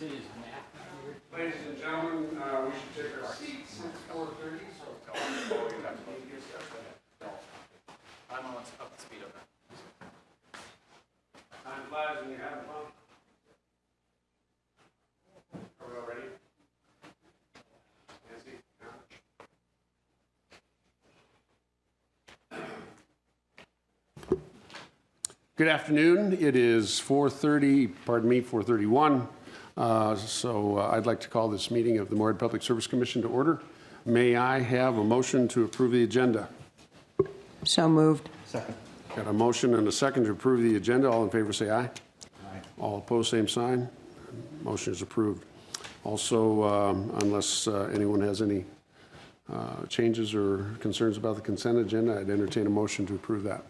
Ladies and gentlemen, we should take our seats. It's 4:30. I'm on up to speed on that. Time flies when you're having fun. Are we all ready? Nancy? Yeah. Good afternoon. It is 4:31. So I'd like to call this meeting of the Moorhead Public Service Commission to order. May I have a motion to approve the agenda? So moved. Second. Got a motion and a second to approve the agenda. All in favor say aye. Aye. All opposed, same sign. Motion is approved. Also, unless anyone has any changes or concerns about the consent agenda, I'd entertain a motion to approve that.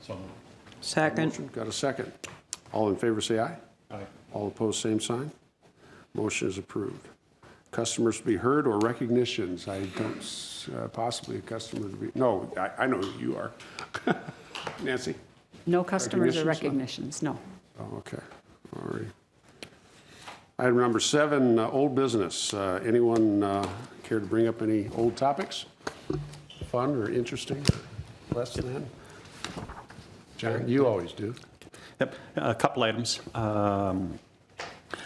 So moved. Second. Motion, got a second. All in favor say aye. Aye. All opposed, same sign. Motion is approved. Customers to be heard or recognitions? I don't, possibly a customer to be, no, I know who you are. Nancy? No customers or Recognitions? recognitions, no. Oh, okay, all right. Item number 7, old business. Anyone care to bring up any old topics? Fun or interesting? Less than that? John, you always do. Yep, a couple items.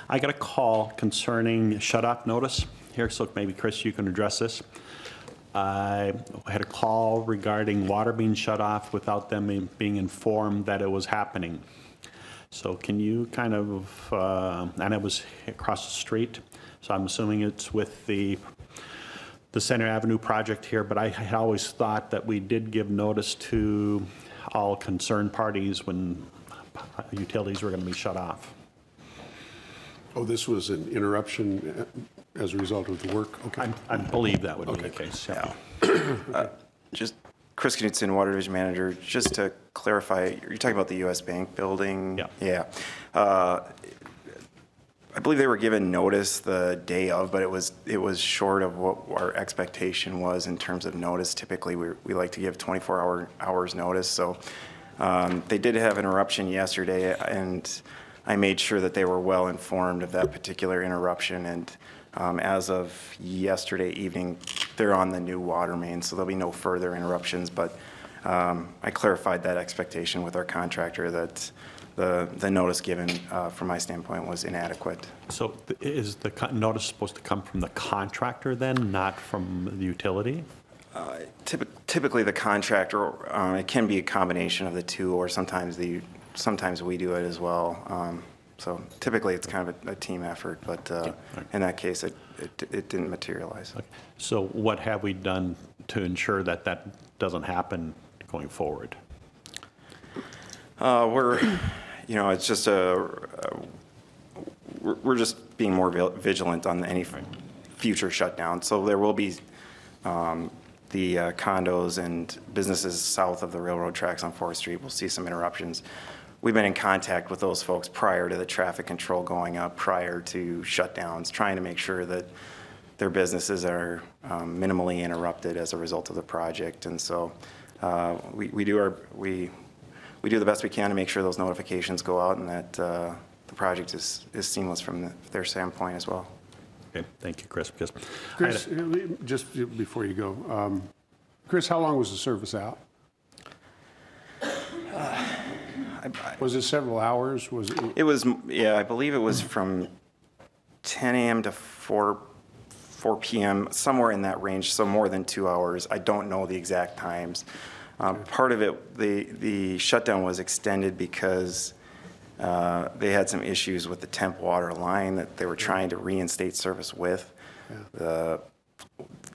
I got a call concerning shut-off notice here, so maybe Chris, you can address this. I had a call regarding water being shut off without them being informed that it was happening. So can you kind of, and it was across the street, so I'm assuming it's with the Center Avenue project here, but I had always thought that we did give notice to all concerned parties when utilities were going to be shut off. Oh, this was an interruption as a result of the work? Okay. I believe that would be the case, yeah. Just Chris Knudsen, Water Division Manager. Just to clarify, you're talking about the U.S. Bank building? Yeah. Yeah. I believe they were given notice the day of, but it was short of what our expectation was in terms of notice. Typically, we like to give 24 hours notice. So they did have an interruption yesterday, and I made sure that they were well informed of that particular interruption. And as of yesterday evening, they're on the new water main, so there'll be no further interruptions. But I clarified that expectation with our contractor that the notice given from my standpoint was inadequate. So is the notice supposed to come from the contractor then, not from the utility? Typically, the contractor, it can be a combination of the two, or sometimes we do it as well. So typically, it's kind of a team effort, but in that case, it didn't materialize. Okay. So what have we done to ensure that that doesn't happen going forward? It's just we're just being more vigilant on any future shutdown. So there will be the condos and businesses south of the railroad tracks on 4th Street. We'll see some interruptions. We've been in contact with those folks prior to the traffic control going up, prior to shutdowns, trying to make sure that their businesses are minimally interrupted as a result of the project. And so we do the best we can to make sure those notifications go out and that the project is seamless from their standpoint as well. Okay, thank you, Chris. Chris, just before you go, Chris, how long was the service out? Was it several hours? It was, yeah, I believe it was from 10 a.m. to 4 p.m., somewhere in that range, so more than 2 hours. I don't know the exact times. Part of it, the shutdown was extended because they had some issues with the temp water line that they were trying to reinstate service with. Yeah.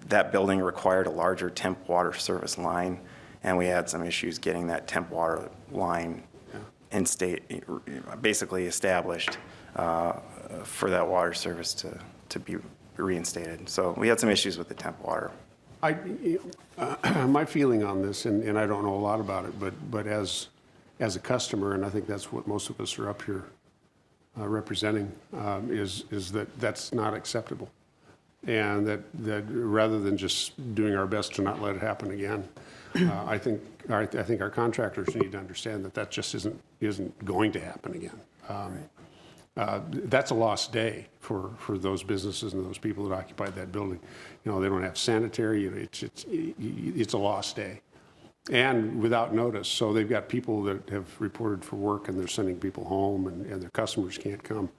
That building required a larger temp water service line, and we had some issues getting that temp water line basically established for that water service to be reinstated. So we had some issues with the temp water. My feeling on this, and I don't know a lot about it, but as a customer, and I think that's what most of us are up here representing, is that that's not acceptable, and that rather than just doing our best to not let it happen again, I think our contractors need to understand that just isn't going to happen again. that's a lost day for those businesses and those people that occupied that building. You know, they don't have sanitary, you know, it's a lost day. And without notice, so they've got people that have reported for work and they're sending people home and their customers can't come.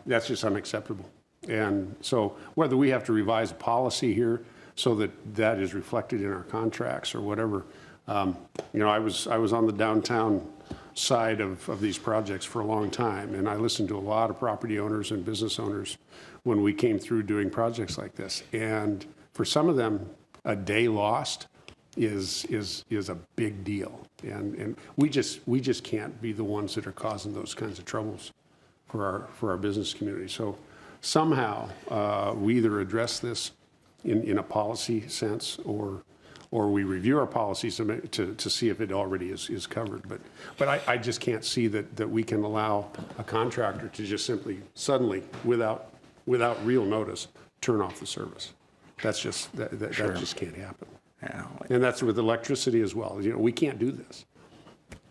That's just unacceptable. And so whether we have to revise a policy here so that that is reflected in our contracts or whatever, you know, I was on the downtown side of these projects for a long time, and I listened to a lot of property owners and business owners when we came through doing projects like this. And for some of them, a day lost is a big deal. And we just can't be the ones that are causing those kinds of troubles for our business community. So somehow we either address this in a policy sense or we review our policies to see if it already is covered. But I just can't see that we can allow a contractor to just simply suddenly, without real notice, turn off the service. That's just that just can't happen. Yeah. And that's with electricity as well. You know, we can't do this.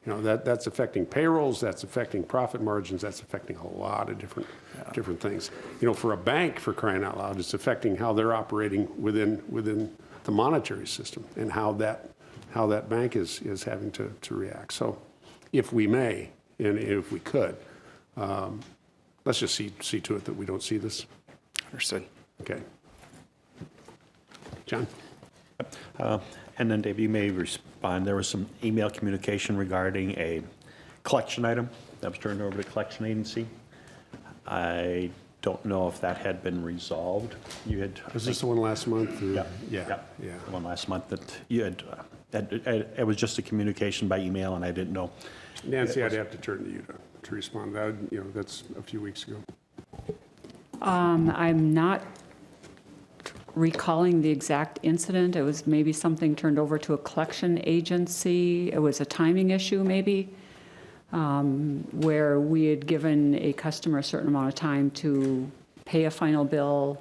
You know, that's affecting payrolls, that's affecting profit margins, that's affecting a lot of different things. You know, for a bank, for crying out loud, it's affecting how they're operating within the monetary system and how that bank is having to react. So if we may, and if we could, let's just see to it that we don't see this. Understood. Okay. John? And then, Dave, you may respond. There was some email communication regarding a collection item that was turned over to the collection agency. I don't know if that had been resolved. You had. Was this the one last month? Or? Yeah. The one last month that you had. It was just a communication by email, and I didn't know. Nancy, I'd have to turn to you to respond. That, you know, that's a few weeks ago. I'm not recalling the exact incident. It was maybe something turned over to a collection agency. It was a timing issue maybe, where we had given a customer a certain amount of time to pay a final bill,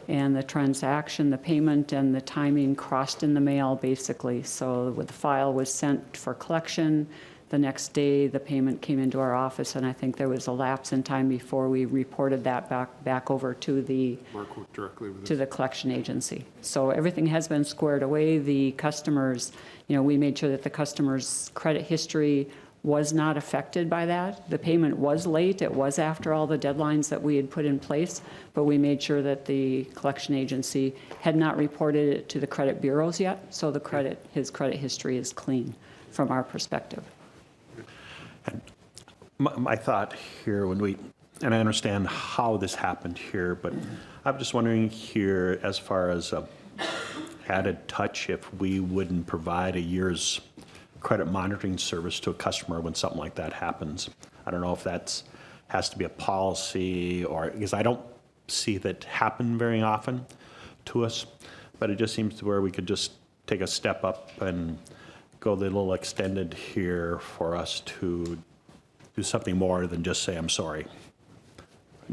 and the transaction, the payment and the timing crossed in the mail basically. So the file was sent for collection. The next day, the payment came into our office, and I think there was a lapse in time before we reported that back over to the Mark worked directly with to the collection agency. So everything has been squared away. The customers, you know, we made sure that the customer's credit history was not affected by that. The payment was late. It was after all the deadlines that we had put in place, but we made sure that the collection agency had not reported it to the credit bureaus yet, so his credit history is clean from our perspective. My thought here and I understand how this happened here, but I'm just wondering here, as far as added touch, if we wouldn't provide a year's credit monitoring service to a customer when something like that happens. I don't know if that has to be a policy because I don't see that happen very often to us, but it just seems to where we could just take a step up and go a little extended here for us to do something more than just say, I'm sorry.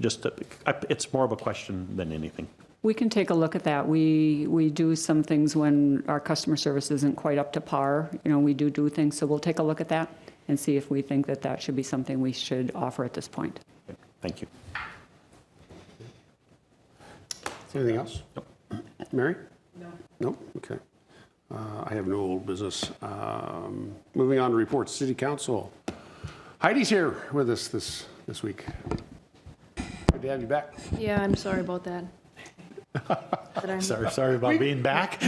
It's more of a question than anything. We can take a look at that. We do some things when our customer service isn't quite up to par. You know, we do things, so we'll take a look at that and see if we think that should be something we should offer at this point. Thank you. Anything else? Nope. Mary? No. Nope, okay. I have no old business. Moving on to reports, City Council. Heidi's here with us this week. Good to have you back. Yeah, I'm sorry about that. Sorry about being back.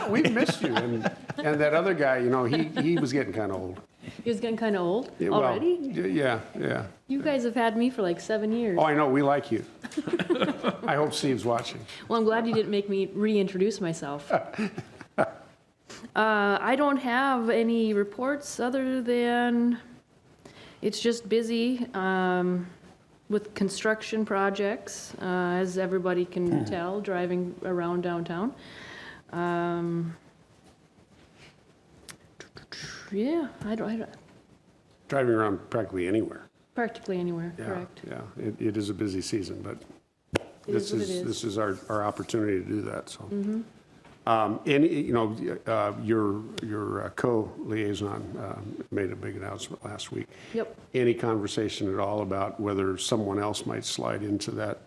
We've missed you. And that other guy, you know, he was getting kind of old. He was getting kind of old Yeah, well, already. Yeah. You guys have had me for like 7 years. Oh, I know, we like you. I hope Steve's watching. Well, I'm glad you didn't make me reintroduce myself. I don't have any reports other than it's just busy with construction projects, as everybody can tell, driving around downtown. Yeah, I don't Driving around practically anywhere. practically anywhere, Yeah, correct. Yeah, it is a busy season, but It is what it is. this is our opportunity to do that, so. Your co-liaison made a big announcement last week. Yep. Any conversation at all about whether someone else might slide into that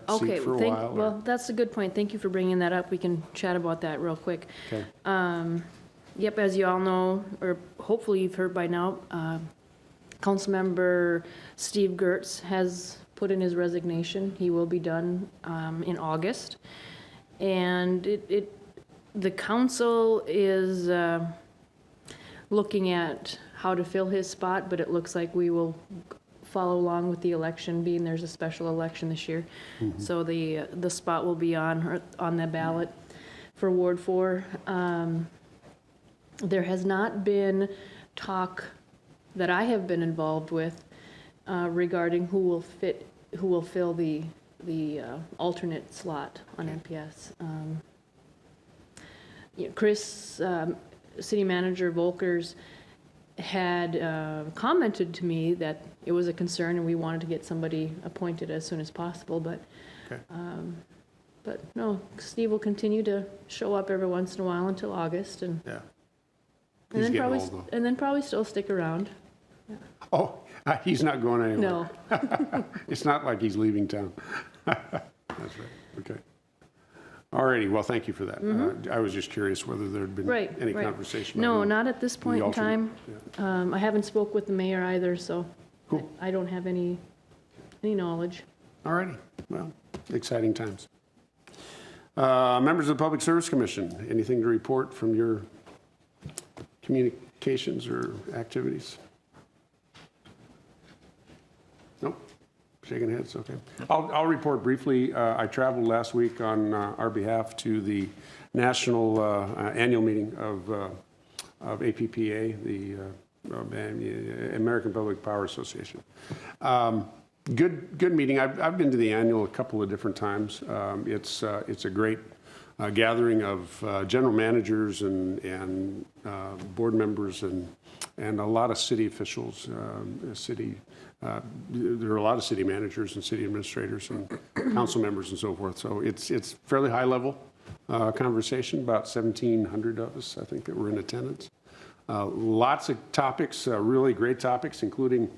Okay, seat for a while? or- well, that's a good point. Thank you for bringing that up. We can chat about that real quick. Okay. Yep, as you all know, or hopefully you've heard by now, Councilmember Steve Gertz has put in his resignation. He will be done in August. And the council is looking at how to fill his spot, but it looks like we will follow along with the election, being there's a special election this year. So the spot will be on the ballot for Ward 4. There has not been talk that I have been involved with regarding who will fill the alternate slot on MPS. Chris, City Manager Volkers, had commented to me that it was a concern and we wanted to get somebody appointed as soon as possible, but Okay. but no, Steve will continue to show up every once in a while until August, and Yeah. and He's then getting probably old, though. and then probably still stick around. Oh, he's not going anywhere. No, It's not like he's leaving town. That's right. Okay. All righty. Well, thank you for that. I was just curious whether there had been right, any right. conversation. No, about not at this point in alternate. time. I haven't spoke with the mayor either, so Cool. I don't have any knowledge. All righty. Well, exciting times. Members of the Public Service Commission, anything to report from your communications or activities? Nope. Shaking heads, okay. I'll report briefly. I traveled last week on our behalf to the national annual meeting of APPA, the American Public Power Association. Good meeting. I've been to the annual a couple of different times. It's a great gathering of general managers and board members and a lot of city officials, there are a lot of city managers and city administrators and council members and so forth. So it's fairly high level conversation, about 1,700 of us, I think, that were in attendance. Lots of topics, really great topics, including,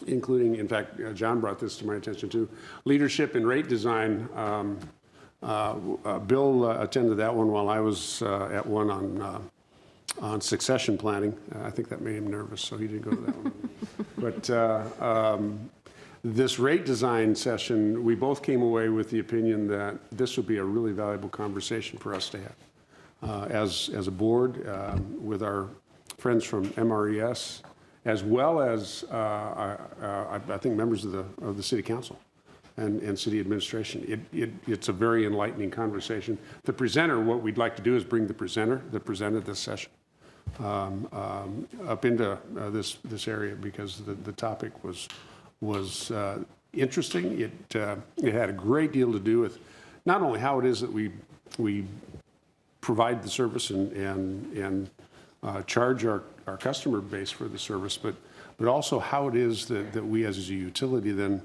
in fact, John brought this to my attention too, leadership in rate design. Bill attended that one while I was at one on succession planning. I think that made him nervous, so he didn't go to that one. But this rate design session, we both came away with the opinion that this would be a really valuable conversation for us to have as a board with our friends from MRES, as well as I think members of the city council and city administration. It's a very enlightening conversation. The presenter, what we'd like to do is bring the presenter that presented this session up into this area, because the topic was interesting. It had a great deal to do with not only how it is that we provide the service and charge our customer base for the service, but also how it is that we as a utility then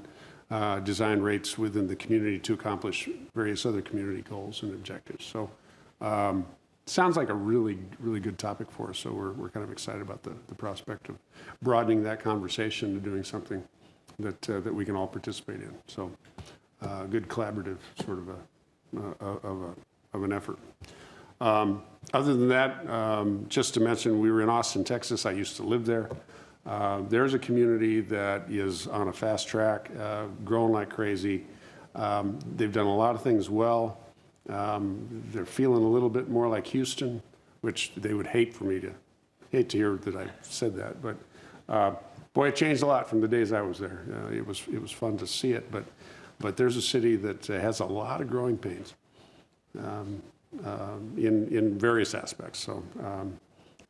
design rates within the community to accomplish various other community goals and objectives. So sounds like a really, really good topic for us. So we're kind of excited about the prospect of broadening that conversation to doing something that we can all participate in. So good collaborative sort of an effort. Other than that, just to mention, we were in Austin, Texas. I used to live there. There's a community that is on a fast track, growing like crazy. They've done a lot of things well. They're feeling a little bit more like Houston, which they would hate to hear that I said that. But boy, it changed a lot from the days I was there. It was fun to see it. But there's a city that has a lot of growing pains in various aspects. So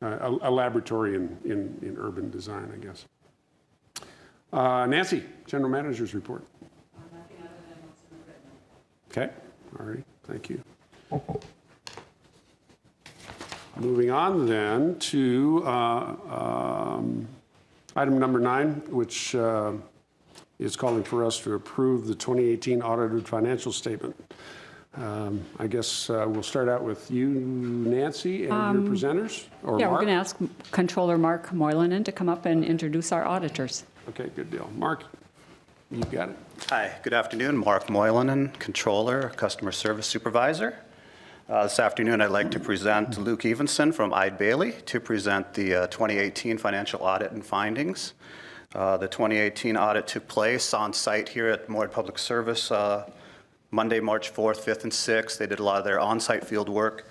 a laboratory in urban design, I guess. Nancy, General Manager's report. Nothing other than what's in the written. Okay, all right, thank you. Moving on then to item number 9, which is calling for us to approve the 2018 audited financial statement I guess we'll start out with you, Nancy, and your presenters, or Yeah, we're Mark? going to ask Controller Mark Moylanen to come up and introduce our auditors. Okay, good deal. Mark, you got it. Hi, good afternoon. Mark Moylanen, Controller, Customer Service Supervisor. This afternoon, I'd like to present Luke Evenson from Eide Bailey to present the 2018 financial audit and findings. The 2018 audit took place on site here at Moorhead Public Service Monday, March 4th, 5th, and 6th. They did a lot of their on-site field work.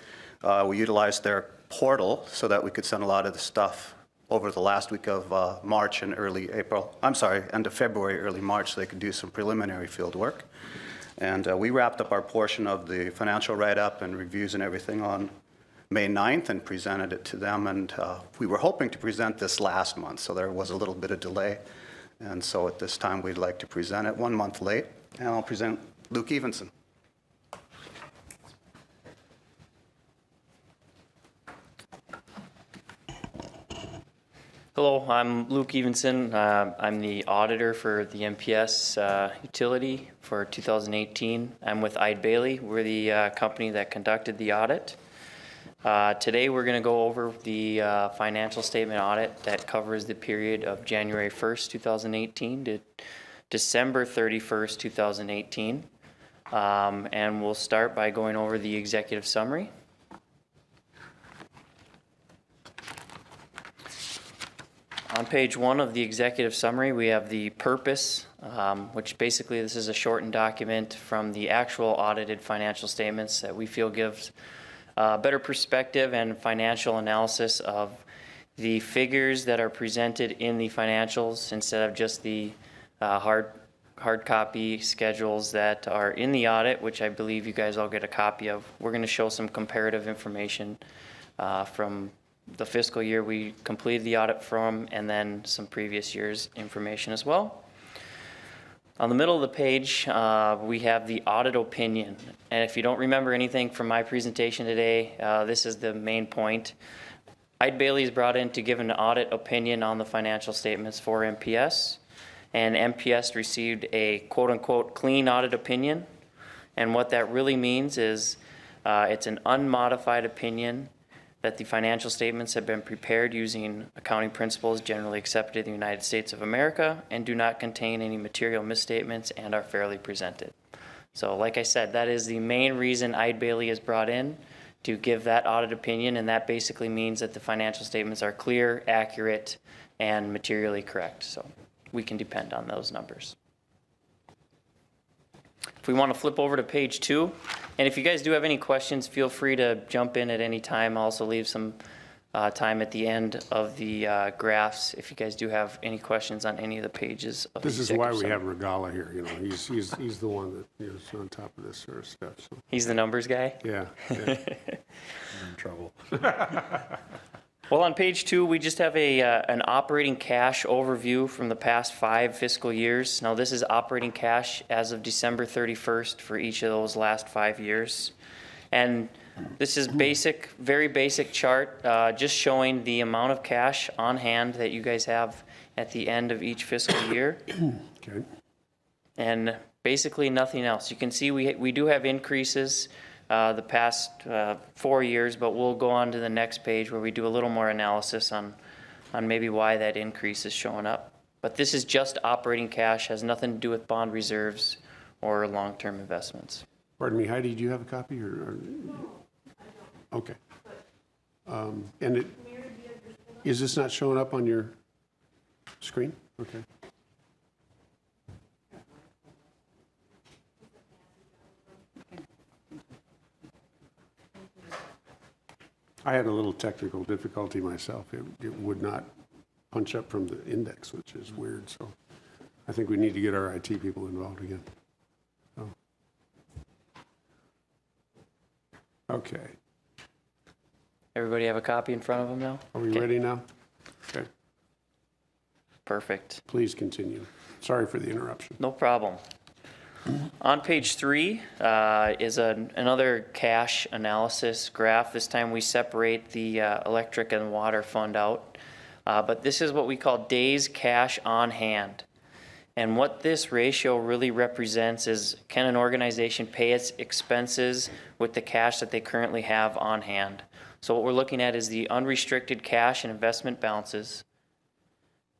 We utilized their portal so that we could send a lot of the stuff over the last week of March and early April. I'm sorry, end of February, early March, so they could do some preliminary field work. And we wrapped up our portion of the financial write-up and reviews and everything on May 9th and presented it to them. And we were hoping to present this last month, so there was a little bit of delay. And so at this time, we'd like to present it 1 month late. And I'll present Luke Evenson. Hello, I'm Luke Evenson. I'm the auditor for the MPS utility for 2018. I'm with Eide Bailey. We're the company that conducted the audit. Today we're going to go over the financial statement audit that covers the period of January 1st, 2018 to December 31st, 2018. And we'll start by going over the executive summary. On page 1 of the executive summary, we have the purpose, which basically this is a shortened document from the actual audited financial statements that we feel gives better perspective and financial analysis of the figures that are presented in the financials instead of just the hard copy schedules that are in the audit, which I believe you guys all get a copy of. We're going to show some comparative information from the fiscal year we completed the audit from, and then some previous year's information as well. On the middle of the page, we have the audit opinion. And if you don't remember anything from my presentation today, this is the main point. Eide Bailey is brought in to give an audit opinion on the financial statements for MPS. And MPS received a quote-unquote clean audit opinion. And what that really means is it's an unmodified opinion that the financial statements have been prepared using accounting principles generally accepted in the United States of America and do not contain any material misstatements and are fairly presented. So like I said, that is the main reason Eide Bailey is brought in, to give that audit opinion, and that basically means that the financial statements are clear, accurate, and materially correct. So we can depend on those numbers. If we want to flip over to page 2, and if you guys do have any questions, feel free to jump in at any time. I'll also leave some time at the end of the graphs if you guys do have any questions on any of the pages of This the is why executive we have summary. Regala here, you know, he's the one that is on top of this sort of stuff, so, He's the numbers guy? yeah. Well, on page 2, we just have an operating cash overview from the past 5 fiscal years. Now, this is operating cash as of December 31st for each of those last 5 years. And this is basic, very basic chart, just showing the amount of cash on hand that you guys have at the end of each fiscal year. Okay. And basically nothing else. You can see we do have increases the past 4 years, but we'll go on to the next page where we do a little more analysis on maybe why that increase is showing up. But this is just operating cash, has nothing to do with bond reserves or long-term investments. Pardon me, Heidi, do you have a copy, or? Okay. And is this not showing up on your screen? Okay. I had a little technical difficulty myself. It would not punch up from the index, which is weird, so I think we need to get our IT people involved again. So. Okay. Everybody have a copy in front of them now? Are we Okay, ready now? Okay. perfect. Please continue. Sorry for the interruption. No problem. On page 3 is another cash analysis graph. This time we separate the electric and water fund out. But this is what we call days cash on hand. And what this ratio really represents is, can an organization pay its expenses with the cash that they currently have on hand? So what we're looking at is the unrestricted cash and investment balances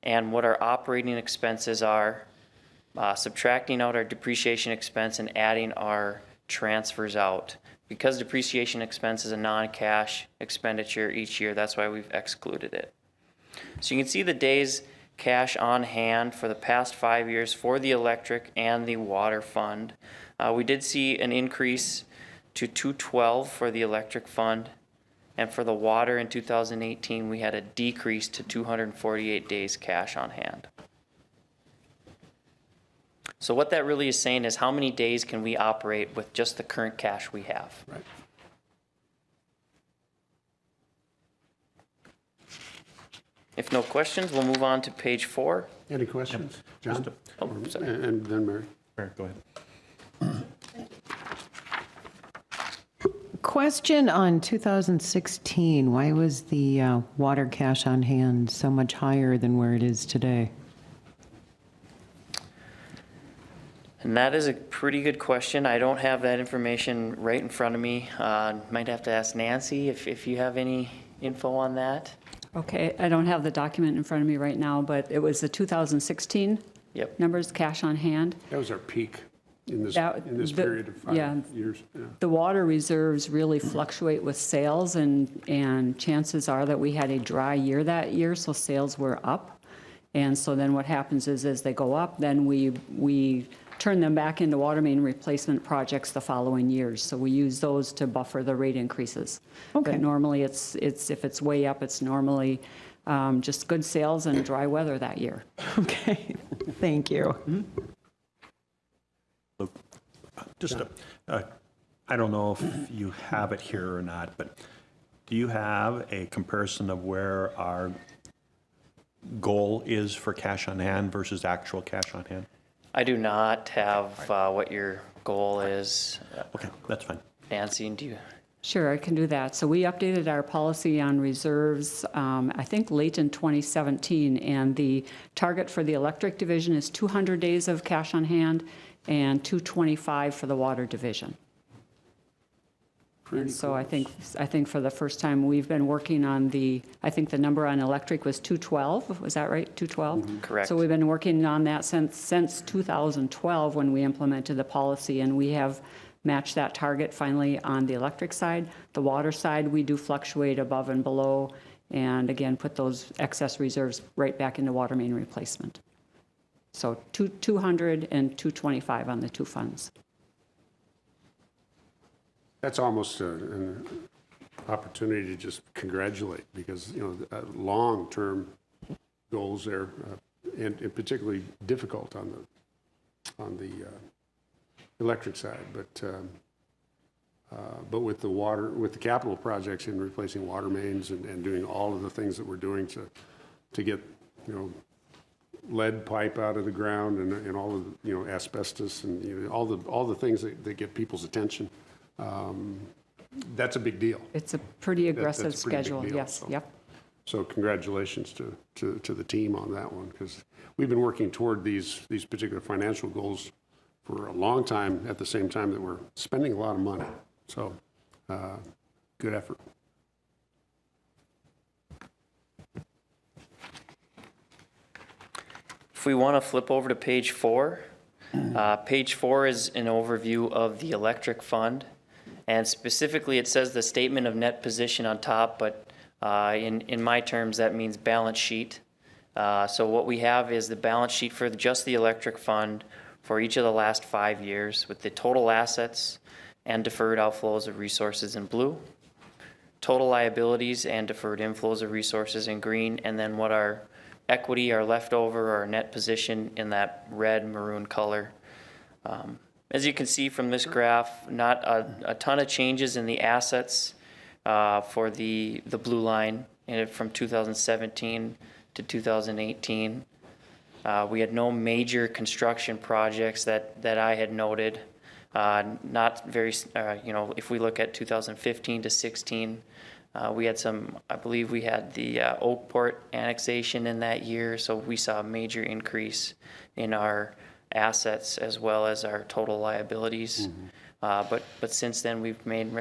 and what our operating expenses are, subtracting out our depreciation expense and adding our transfers out. Because depreciation expense is a non-cash expenditure each year, that's why we've excluded it. So you can see the days cash on hand for the past 5 years for the electric and the water fund. We did see an increase to 212 for the electric fund, and for the water in 2018, we had a decrease to 248 days cash on hand. So what that really is saying is how many days can we operate with just the current cash we have? Right. If no questions, we'll move on to page 4. Any questions? John? Oh, sorry. And then Mary. Go ahead. Question on 2016, why was the water cash on hand so much higher than where it is today? And that is a pretty good question. I don't have that information right in front of me. Might have to ask Nancy if you have any info on that. Okay, I don't have the document in front of me right now, but it was the 2016 Yep. numbers, cash on hand. That was our peak in this That- the- period of 5 yeah. years. Yeah. The water reserves really fluctuate with sales, and chances are that we had a dry year that year, so sales were up. And so then what happens is as they go up, then we turn them back into water main replacement projects the following years. So we use those to buffer the rate increases. Okay. But normally it's if it's way up, it's normally just good sales and dry weather that year. Okay, thank you. Just, I don't know if you have it here or not, but do you have a comparison of where our goal is for cash on hand versus actual cash on hand? I do not have what your goal is. Okay, that's fine. Nancy, do you? Sure, I can do that. So we updated our policy on reserves, I think late in 2017, and the target for the electric division is 200 days of cash on hand and 225 for the water division. And so I think for the first time, we've been working on I think the number on electric was 212, was that right, 212? Correct. So we've been working on that since 2012 when we implemented the policy, and we have matched that target finally on the electric side. The water side, we do fluctuate above and below, and again, put those excess reserves right back into water main replacement. So 200 and 225 on the two funds. That's almost an opportunity to just congratulate, because, long-term goals there, and particularly difficult on the electric side, but with the capital projects in replacing water mains and doing all of the things that we're doing to get, lead pipe out of the ground and all of the, asbestos and all the things that get people's attention. That's a big deal. It's a pretty aggressive that's a pretty big schedule, deal, yes, so. yep. So congratulations to the team on that one, because we've been working toward these particular financial goals for a long time at the same time that we're spending a lot of money. So good effort. If we want to flip over to page 4, page 4 is an overview of the electric fund. And specifically, it says the statement of net position on top, but in my terms, that means balance sheet. So what we have is the balance sheet for just the electric fund for each of the last 5 years, with the total assets and deferred outflows of resources in blue, total liabilities and deferred inflows of resources in green, and then what our equity, our leftover, our net position in that red maroon color. As you can see from this graph, not a ton of changes in the assets for the blue line from 2017 to 2018. We had no major construction projects that I had noted. Not very, if we look at 2015 to 16, We had some, I believe we had the Oakport annexation in that year, so we saw a major increase in our assets as well as our total liabilities. But since then, we've made,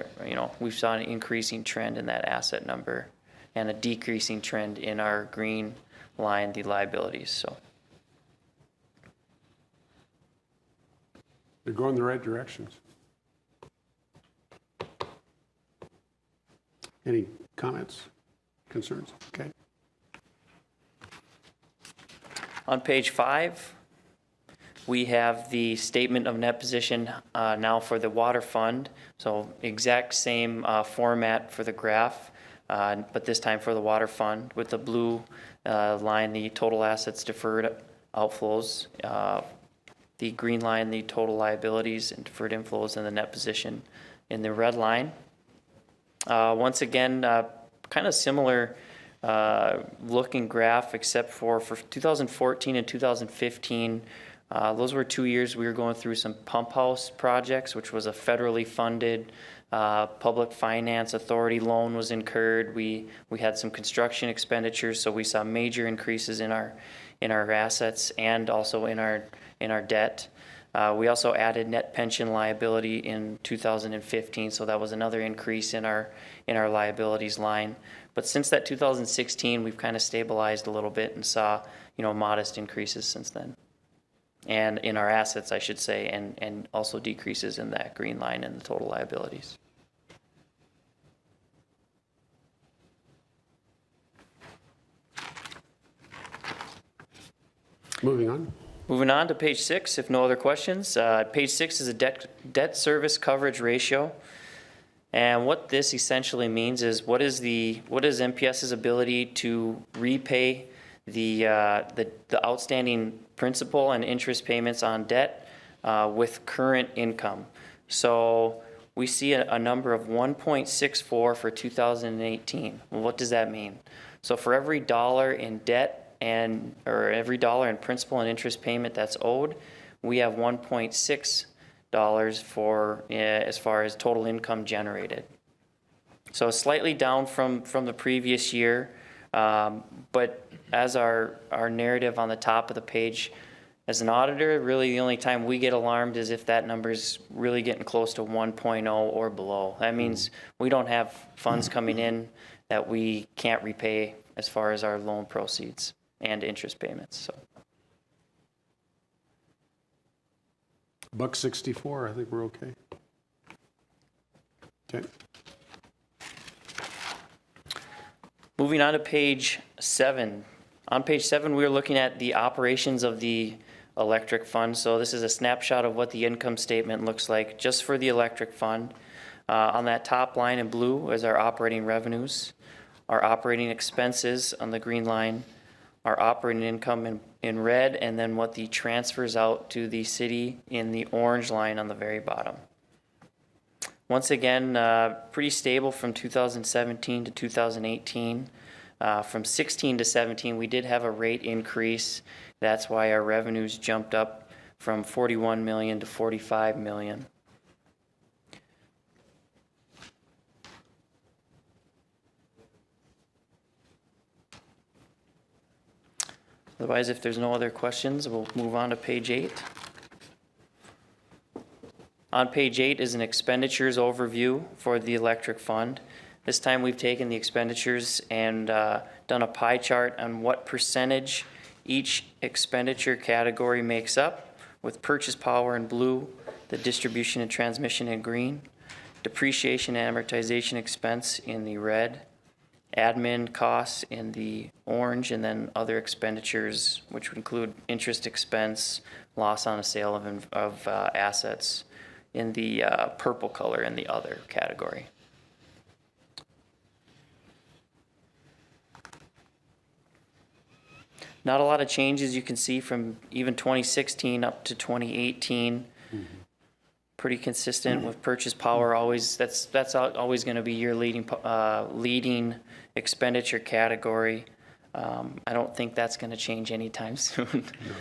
we've saw an increasing trend in that asset number and a decreasing trend in our green line, the liabilities, so. They're going the right directions. Any comments, concerns? Okay. On page 5, we have the statement of net position now for the water fund. So exact same format for the graph, but this time for the water fund with the blue line, the total assets deferred outflows, the green line, the total liabilities and deferred inflows, and the net position in the red line. Once again, kind of similar looking graph, except for 2014 and 2015. Those were 2 years we were going through some pump house projects, which was a federally funded public finance authority loan was incurred. We had some construction expenditures, so we saw major increases in our assets and also in our debt. We also added net pension liability in 2015, so that was another increase in our liabilities line. But since that 2016, we've kind of stabilized a little bit and saw, modest increases since then. And in our assets, I should say, and also decreases in that green line and the total liabilities. Moving on. Moving on to page 6, if no other questions. Page 6 is a debt service coverage ratio. And what this essentially means is what is MPS's ability to repay the outstanding principal and interest payments on debt with current income. So we see a number of 1.64 for 2018. Well, what does that mean? So for every dollar in debt or every dollar in principal and interest payment that's owed, we have $1.6 for as far as total income generated. So slightly down from the previous year, but as our narrative on the top of the page, as an auditor, really the only time we get alarmed is if that number's really getting close to 1.0 or below. That means we don't have funds coming in that we can't repay as far as our loan proceeds and interest payments. So. $1.64, I think we're okay. Okay. Moving on to page 7. On page 7, we're looking at the operations of the electric fund. So this is a snapshot of what the income statement looks like just for the electric fund. On that top line in blue is our operating revenues, our operating expenses on the green line, our operating income in red, and then what the transfers out to the city in the orange line on the very bottom. Once again, pretty stable from 2017 to 2018. From 16 to 17, we did have a rate increase. That's why our revenues jumped up from 41 million to 45 million. Otherwise, if there's no other questions, we'll move on to page 8. On page 8 is an expenditures overview for the electric fund. This time we've taken the expenditures and done a pie chart on what percentage each expenditure category makes up, with purchase power in blue, the distribution and transmission in green, depreciation and amortization expense in the red, admin costs in the orange, and then other expenditures, which would include interest expense, loss on a sale of assets in the purple color in the other category. Not a lot of changes you can see from even 2016 up to 2018. Pretty consistent with purchase power. Always that's always going to be your leading expenditure category. I don't think that's going to change anytime soon. No.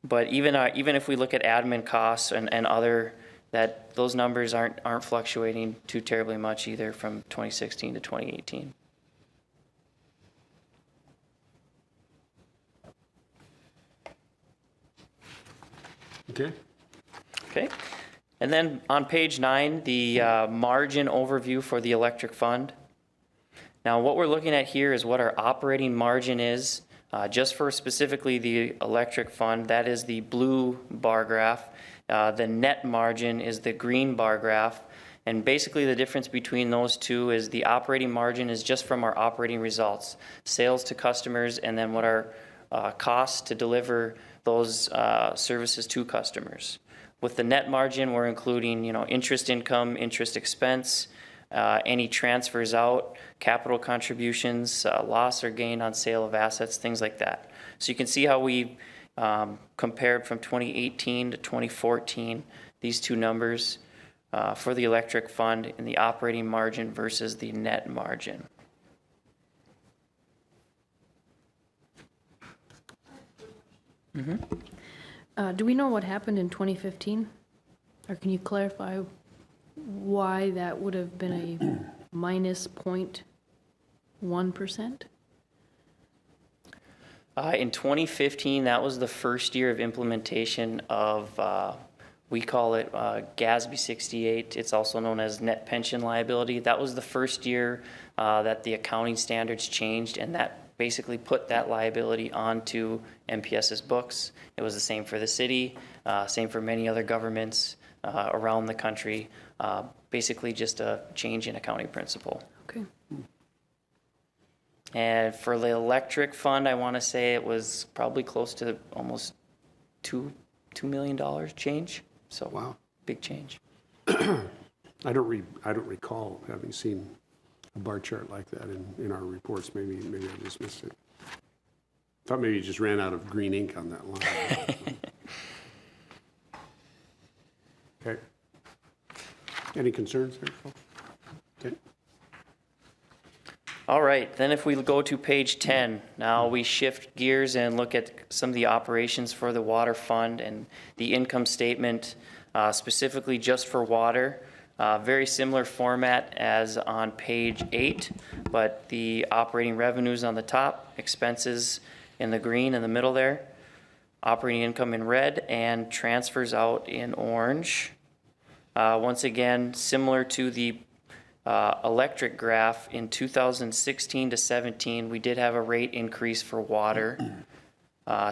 But even if we look at admin costs and other that those numbers aren't fluctuating too terribly much either from 2016 to 2018. Okay. Okay. And then on page 9, the margin overview for the electric fund. Now, what we're looking at here is what our operating margin is, just for specifically the electric fund. That is the blue bar graph. The net margin is the green bar graph. And basically the difference between those two is the operating margin is just from our operating results, sales to customers, and then what our costs to deliver those services to customers. With the net margin, we're including, interest income, interest expense, any transfers out, capital contributions, loss or gain on sale of assets, things like that. So you can see how we compared from 2018 to 2014, these two numbers for the electric fund and the operating margin versus the net margin. Do we know what happened in 2015? Or can you clarify why that would have been a minus 0.1%? In 2015, that was the first year of implementation of, we call it GASB 68. It's also known as net pension liability. That was the first year that the accounting standards changed, and that basically put that liability onto MPS's books. It was the same for the city, same for many other governments around the country. Basically just a change in accounting principle. Okay. And for the electric fund, I want to say it was probably close to almost $2 million change. So Wow. big change. I don't recall having seen a bar chart like that in our reports. Maybe I just missed it. Thought maybe you just ran out of green ink on that line. Okay. Any concerns there, folks? Okay. All right, then if we go to page 10, now we shift gears and look at some of the operations for the water fund and the income statement, specifically just for water. Very similar format as on page 8, but the operating revenues on the top, expenses in the green in the middle there, operating income in red, and transfers out in orange. Once again, similar to the electric graph, in 2016 to 17, we did have a rate increase for water.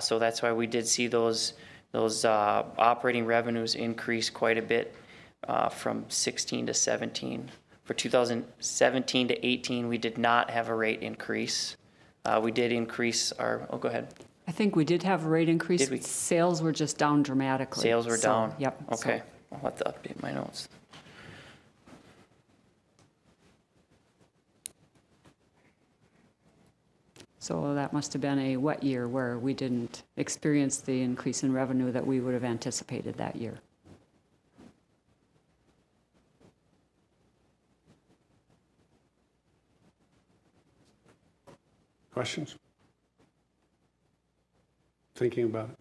So that's why we did see those operating revenues increase quite a bit from 16 to 17. For 2017 to 18, we did not have a rate increase. We did increase our, go ahead. I think we did have a rate increase. Did we? Sales were just down dramatically. Sales were So, down? Yep. Okay, I'll have to update my notes. So that must have been a wet year where we didn't experience the increase in revenue that we would have anticipated that year. Questions? Thinking about it?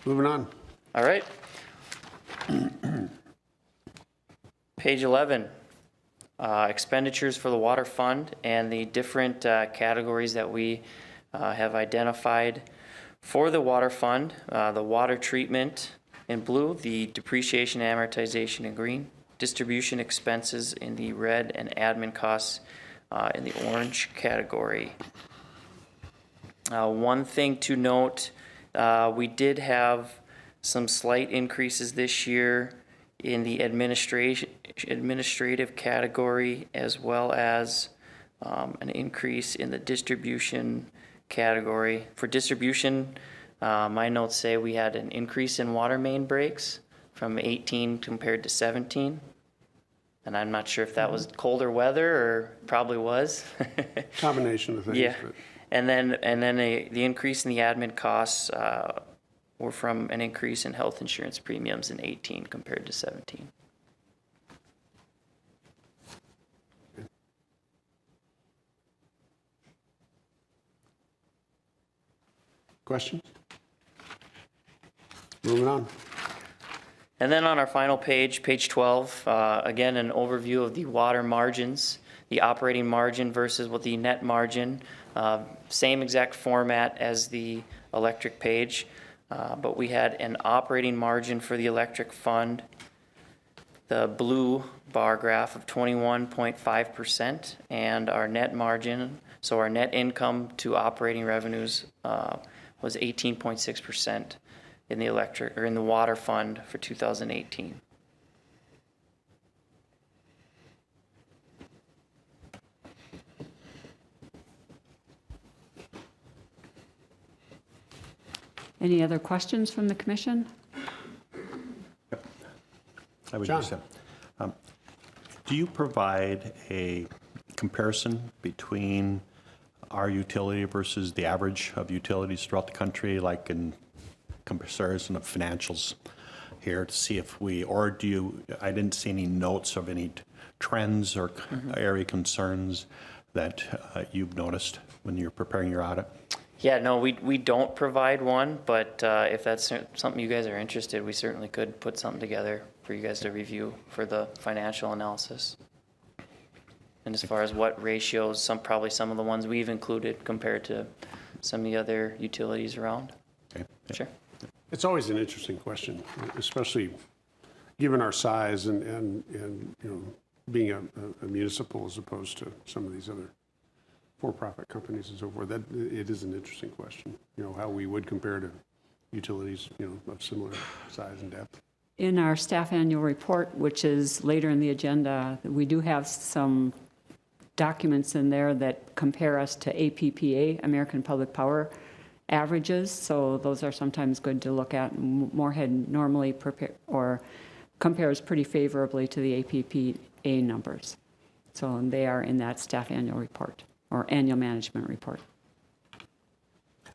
Moving on. All right. Page 11, expenditures for the water fund and the different categories that we have identified for the water fund. The water treatment in blue, the depreciation amortization in green, distribution expenses in the red, and admin costs in the orange category. One thing to note, we did have some slight increases this year in the administrative category, as well as an increase in the distribution category. For distribution, my notes say we had an increase in water main breaks from 18 compared to 17. And I'm not sure if that was colder weather or probably was. Combination of things. Yeah. But And then the increase in the admin costs were from an increase in health insurance premiums in 18 compared to 17. questions? moving on. And then on our final page, page 12, again, an overview of the water margins, the operating margin versus what the net margin, same exact format as the electric page, but we had an operating margin for the electric fund, the blue bar graph of 21.5%, and our net margin, so our net income to operating revenues was 18.6% in the electric, or in the water fund for 2018. Any other questions from the commission? I would John. just say, do you provide a comparison between our utility versus the average of utilities throughout the country, like in comparison of financials here to see if we, or do you, I didn't see any notes of any trends or area concerns that you've noticed when you're preparing your audit? Yeah, no, we don't provide one, but if that's something you guys are interested, we certainly could put something together for you guys to review for the financial analysis. And as far as what ratios, probably some of the ones we've included compared to some of the other utilities around. Okay. Sure. It's always an interesting question, especially given our size and you know, being a municipal as opposed to some of these other for-profit companies and so forth. That it is an interesting question. You know, how we would compare to utilities, you know, of similar size and depth. In our staff annual report, which is later in the agenda, we do have some documents in there that compare us to APPA, American Public Power averages, so those are sometimes good to look at. Moorhead normally compares pretty favorably to the APPA numbers. So they are in that staff annual report, or annual management report.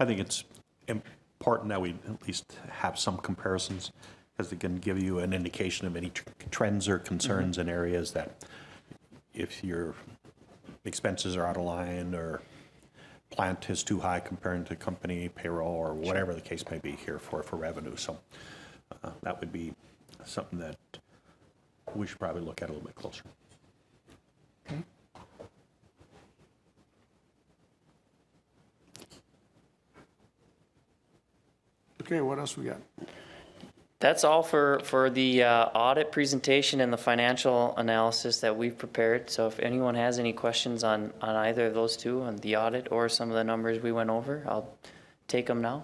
I think it's important that we at least have some comparisons, because it can give you an indication of any trends or concerns in areas that if your expenses are out of line or plant is too high compared to company payroll or whatever the case may be here for revenue. So that would be something that we should probably look at a little bit closer. Okay. Okay, what else we got? That's all for the audit presentation and the financial analysis that we've prepared. So if anyone has any questions on either of those two, on the audit or some of the numbers we went over, I'll take them now.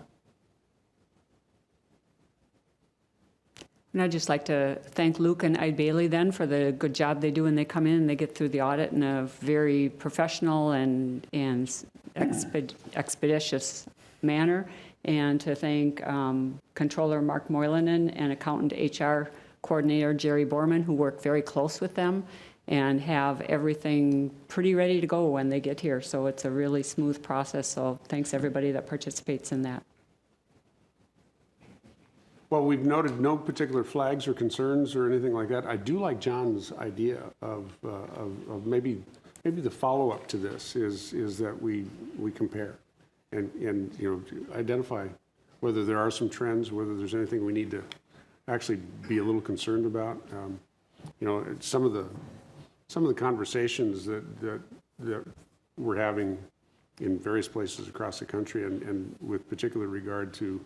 And I'd just like to thank Luke and Ide Bailey then for the good job they do when they come in and they get through the audit in a very professional and expeditious manner. And to thank Controller Mark Moylanen and Accountant HR Coordinator Jerry Borman, who work very close with them and have everything pretty ready to go when they get here. So it's a really smooth process. So thanks everybody that participates in that. Well, we've noted no particular flags or concerns or anything like that. I do like John's idea of maybe the follow-up to this is that we compare. And you know, identify whether there are some trends, whether there's anything we need to actually be a little concerned about. You know, some of the conversations that we're having in various places across the country, and with particular regard to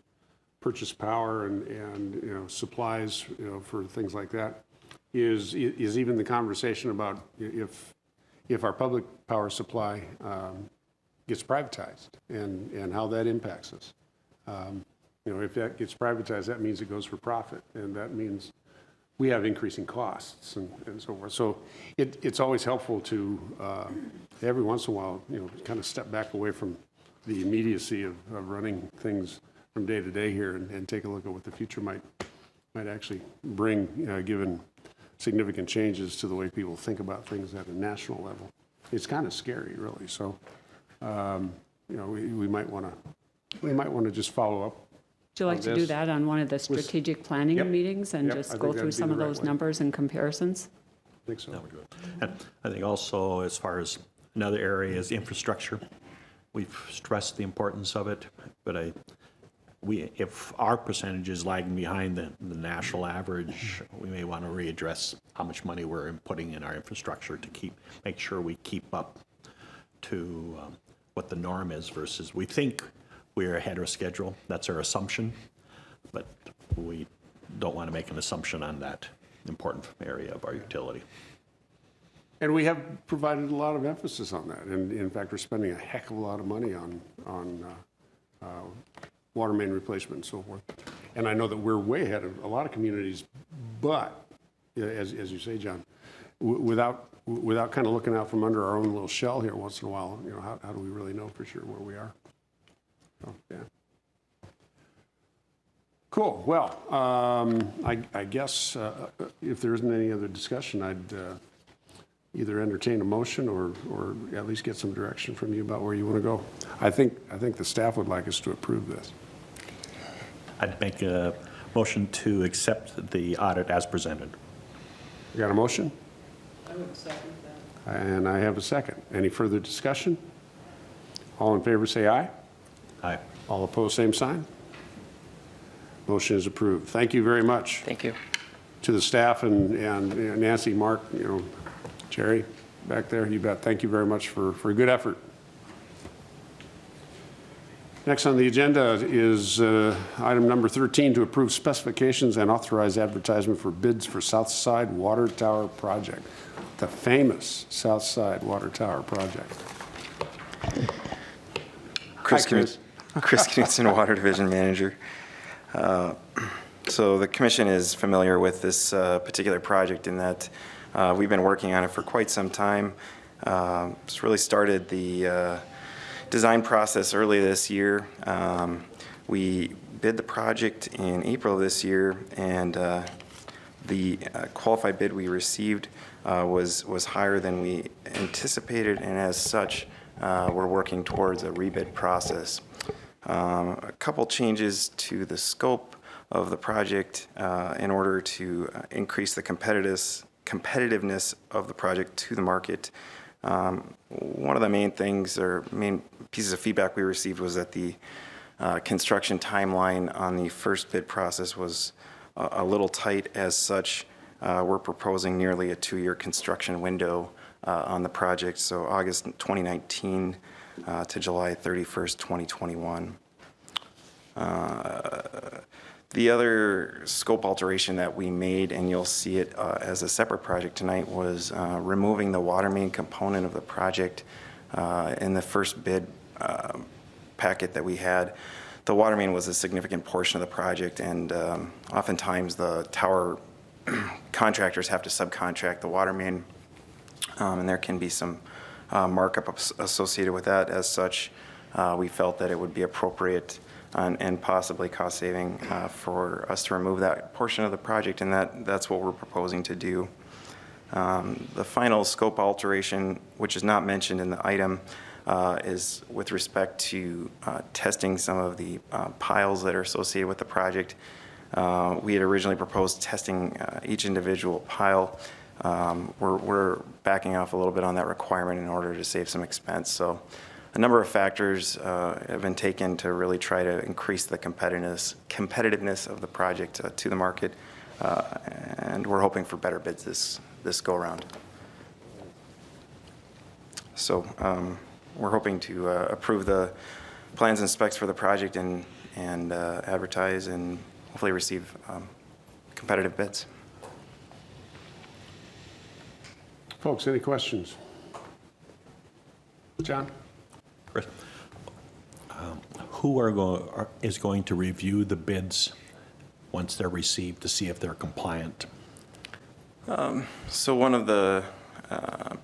purchase power and you know, supplies, you know, for things like that, is even the conversation about if our public power supply gets privatized and how that impacts us. You know, if that gets privatized, that means it goes for profit, and that means we have increasing costs and so forth. So it's always helpful to every once in a while, you know, kind of step back away from the immediacy of running things from day to day here and take a look at what the future might actually bring, given significant changes to the way people think about things at a national level. It's kind of scary, really. So. You know, we might want to just follow up. Would you like to do that on one of the strategic planning meetings and just go through some of those numbers and comparisons? I think so. And I think also, as far as another area is infrastructure. We've stressed the importance of it, but if our percentage is lagging behind the national average, we may want to readdress how much money we're putting in our infrastructure to make sure we keep up to what the norm is versus, we think we're ahead of schedule. That's our assumption, but we don't want to make an assumption on that important area of our utility. And we have provided a lot of emphasis on that. And in fact, we're spending a heck of a lot of money on water main replacement and so forth. And I know that we're way ahead of a lot of communities, but as you say, John, without kind of looking out from under our own little shell here once in a while, you know, how do we really know for sure where we are? So, yeah. Cool. Well, I guess if there isn't any other discussion, I'd either entertain a motion or at least get some direction from you about where you want to go. I think the staff would like us to approve this. I'd make a motion to accept the audit as presented. You got a motion? I would second that. And I have a second. Any further discussion? All in favor say aye. Aye. All opposed, same sign. Motion is approved. Thank you very much Thank you. to the staff and Nancy, Mark, you know, Jerry back there. You bet. Thank you very much for a good effort. Next on the agenda is item number 13, to approve specifications and authorize advertisement for bids for South Side Water Tower Project, the famous South Side Water Tower Project. Chris Hi, Chris. Knudsen, Water Division Manager. So the commission is familiar with this particular project in that we've been working on it for quite some time. It's really started the design process early this year. We bid the project in April of this year, and the qualified bid we received was higher than we anticipated, and as such, we're working towards a rebid process. A couple changes to the scope of the project in order to increase the competitiveness of the project to the market. One of the main things or main pieces of feedback we received was that the construction timeline on the first bid process was a little tight. As such, we're proposing nearly a 2-year construction window on the project, so August 2019 to July 31st, 2021. The other scope alteration that we made, and you'll see it as a separate project tonight, was removing the water main component of the project. In the first bid packet that we had, the water main was a significant portion of the project, and oftentimes the tower contractors have to subcontract the water main, and there can be some markup associated with that. As such, we felt that it would be appropriate and possibly cost-saving for us to remove that portion of the project, and that's what we're proposing to do. The final scope alteration, which is not mentioned in the item, is with respect to testing some of the piles that are associated with the project. We had originally proposed testing each individual pile. We're backing off a little bit on that requirement in order to save some expense. So a number of factors have been taken to really try to increase the competitiveness of the project to the market, and we're hoping for better bids this go around. So we're hoping to approve the plans and specs for the project and advertise and hopefully receive competitive bids. Folks, any questions? John? Chris, who is going to review the bids once they're received to see if they're compliant? So one of the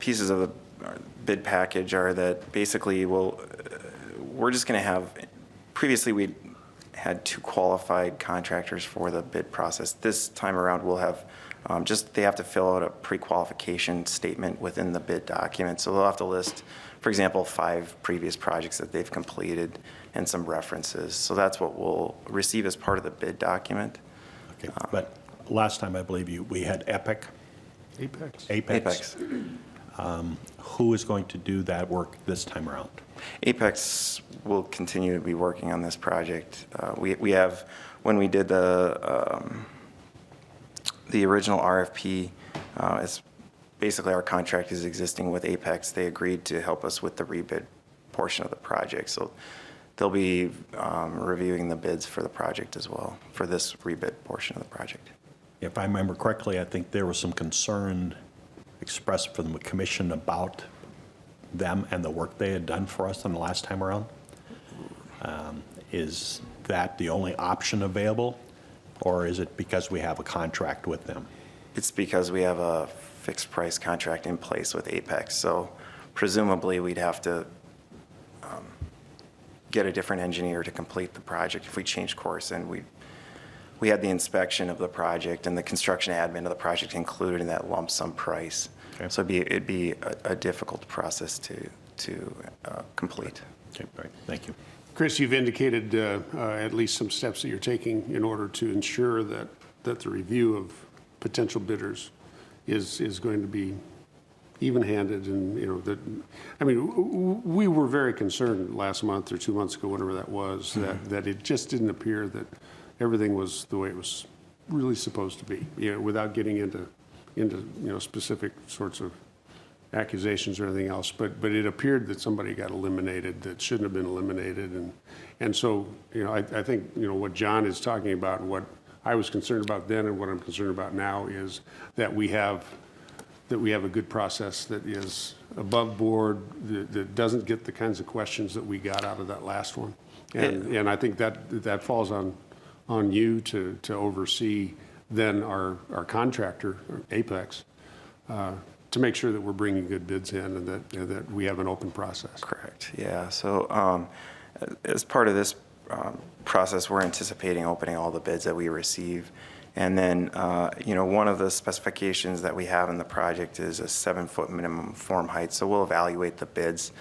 pieces of the bid package are that basically we're just going to have, previously we had 2 qualified contractors for the bid process. This time around we'll have they have to fill out a pre-qualification statement within the bid document. So they'll have to list, for example, 5 previous projects that they've completed and some references. So that's what we'll receive as part of the bid document. Okay, but last time I believe we had Apex. Apex. Apex. Who is going to do that work this time around? Apex will continue to be working on this project. We have, when we did the original RFP, it's basically our contract is existing with Apex. They agreed to help us with the rebid portion of the project. So they'll be reviewing the bids for the project as well, for this rebid portion of the project. If I remember correctly, I think there was some concern expressed from the commission about them and the work they had done for us on the last time around. Is that the only option available, or is it because we have a contract with them? It's because we have a fixed price contract in place with Apex. So presumably we'd have to get a different engineer to complete the project if we change course. And we had the inspection of the project and the construction admin of the project included in that lump sum price. Okay. So it'd be a difficult process to complete. Okay, all right, thank you. Chris, you've indicated at least some steps that you're taking in order to ensure that the review of potential bidders is going to be even-handed, and that. I mean, we were very concerned last month or 2 months ago, whatever that was, that it just didn't appear that everything was the way it was really supposed to be. Without getting into specific sorts of accusations or anything else, but it appeared that somebody got eliminated that shouldn't have been eliminated, and so I think what John is talking about and what I was concerned about then and what I'm concerned about now is that we have a good process that is above board, that doesn't get the kinds of questions that we got out of that last one, and I think that falls on you to oversee then our contractor, Apex, to make sure that we're bringing good bids in and that we have an open process. Correct, yeah. So as part of this process, we're anticipating opening all the bids that we receive. And then, one of the specifications that we have in the project is a 7-foot minimum form height. So we'll evaluate the bids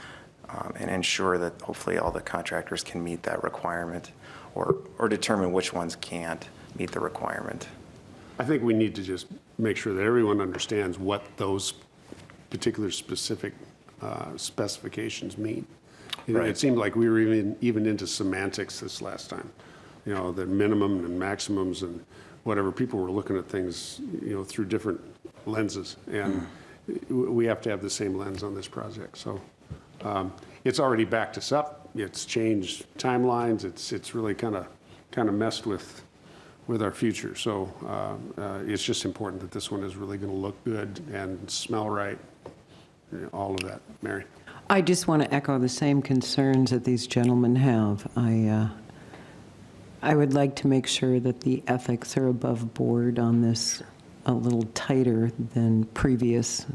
and ensure that hopefully all the contractors can meet that requirement or determine which ones can't meet the requirement. I think we need to just make sure that everyone understands what those particular specific specifications mean. Right. It seemed like we were even into semantics this last time. The minimum and maximums and whatever. People were looking at things, through different lenses, and we have to have the same lens on this project. So it's already backed us up. It's changed timelines. It's really kind of messed with our future. So it's just important that this one is really going to look good and smell right, all of that. Mary? I just want to echo the same concerns that these gentlemen have. I would like to make sure that the ethics are above board on this a little tighter than previously.